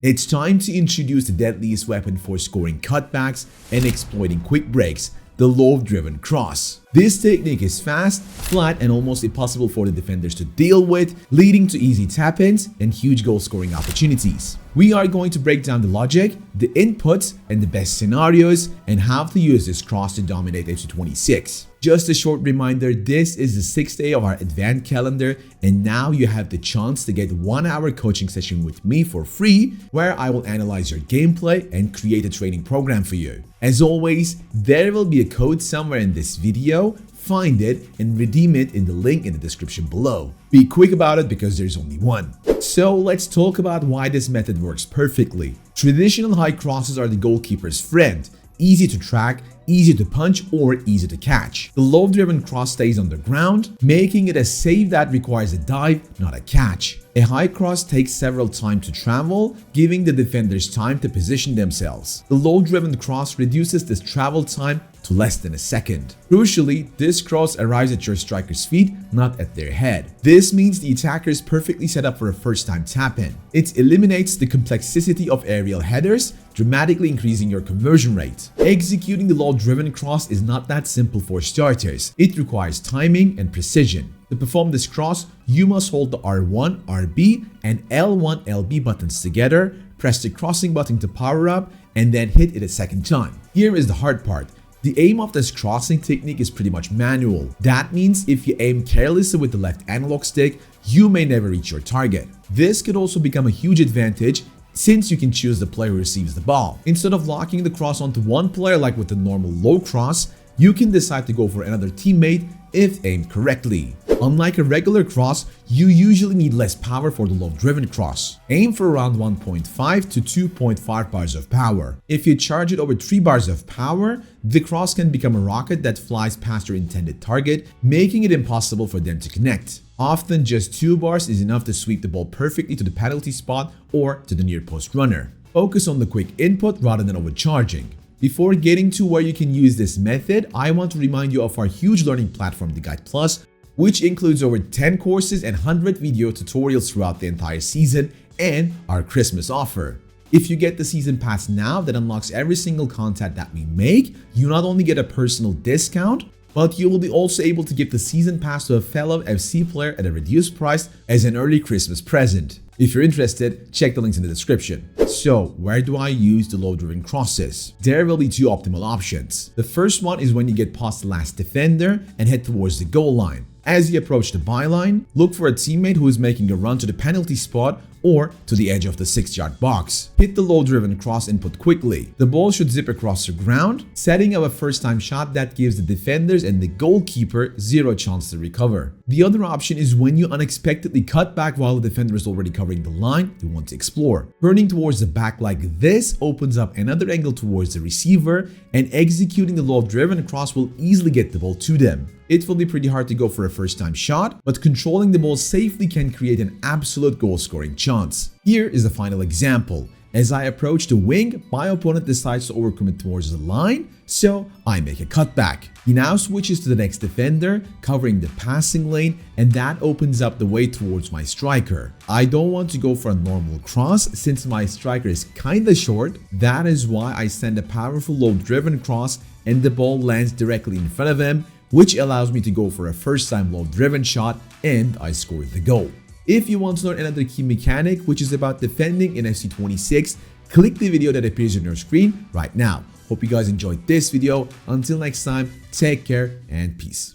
It's time to introduce the deadliest weapon for scoring cutbacks and exploiting quick breaks, the low-driven cross. This technique is fast, flat, and almost impossible for the defenders to deal with, leading to easy tap-ins and huge goal-scoring opportunities. We are going to break down the logic, the inputs, and the best scenarios, and how to use this cross to dominate FC 26. Just a short reminder, this is the 6th day of our advanced calendar, and now you have the chance to get 1 hour coaching session with me for free, where I will analyze your gameplay and create a training program for you. As always, there will be a code somewhere in this video. Find it and redeem it in the link in the description below. Be quick about it because there's only one. So let's talk about why this method works perfectly. Traditional high crosses are the goalkeeper's friend. Easy to track, easy to punch, or easy to catch. The low-driven cross stays on the ground, making it a save that requires a dive, not a catch. A high cross takes several times to travel, giving the defenders time to position themselves. The low-driven cross reduces this travel time to less than a second. Crucially, this cross arrives at your striker's feet, not at their head. This means the attacker is perfectly set up for a first-time tap-in. It eliminates the complexity of aerial headers, dramatically increasing your conversion rate. Executing the low-driven cross is not that simple for starters. It requires timing and precision. To perform this cross, you must hold the R1, RB, and L1, LB buttons together, press the crossing button to power up, and then hit it a second time. Here is the hard part. The aim of this crossing technique is pretty much manual. That means if you aim carelessly with the left analog stick, you may never reach your target. This could also become a huge advantage since you can choose the player who receives the ball. Instead of locking the cross onto one player like with the normal low cross, you can decide to go for another teammate if aimed correctly. Unlike a regular cross, you usually need less power for the low-driven cross. Aim for around 1.5 to 2.5 bars of power. If you charge it over 3 bars of power, the cross can become a rocket that flies past your intended target, making it impossible for them to connect. Often just 2 bars is enough to sweep the ball perfectly to the penalty spot or to the near post runner. Focus on the quick input rather than overcharging. Before getting to where you can use this method, I want to remind you of our huge learning platform, the Guide Plus, which includes over 10 courses and 100 video tutorials throughout the entire season, and our Christmas offer. If you get the season pass now, that unlocks every single content that we make. You not only get a personal discount, but you will be also able to give the season pass to a fellow FC player at a reduced price as an early Christmas present. If you're interested, check the links in the description. So, where do I use the low-driven crosses? There will be 2 optimal options. The first one is when you get past the last defender and head towards the goal line. As you approach the byline, look for a teammate who is making a run to the penalty spot or to the edge of the 6-yard box. Hit the low-driven cross input quickly. The ball should zip across the ground, setting up a first-time shot that gives the defenders and the goalkeeper 0 chance to recover. The other option is when you unexpectedly cut back while the defender is already covering the line you want to explore. Turning towards the back like this opens up another angle towards the receiver, and executing the low-driven cross will easily get the ball to them. It will be pretty hard to go for a first-time shot, but controlling the ball safely can create an absolute goal-scoring chance. Here is the final example. As I approach the wing, my opponent decides to overcommit towards the line, so I make a cutback. He now switches to the next defender, covering the passing lane, and that opens up the way towards my striker. I don't want to go for a normal cross since my striker is kinda short. That is why I send a powerful low-driven cross and the ball lands directly in front of him, which allows me to go for a first-time low-driven shot, and I score the goal. If you want to learn another key mechanic, which is about defending in FC 26, click the video that appears on your screen right now. Hope you guys enjoyed this video. Until next time, take care and peace.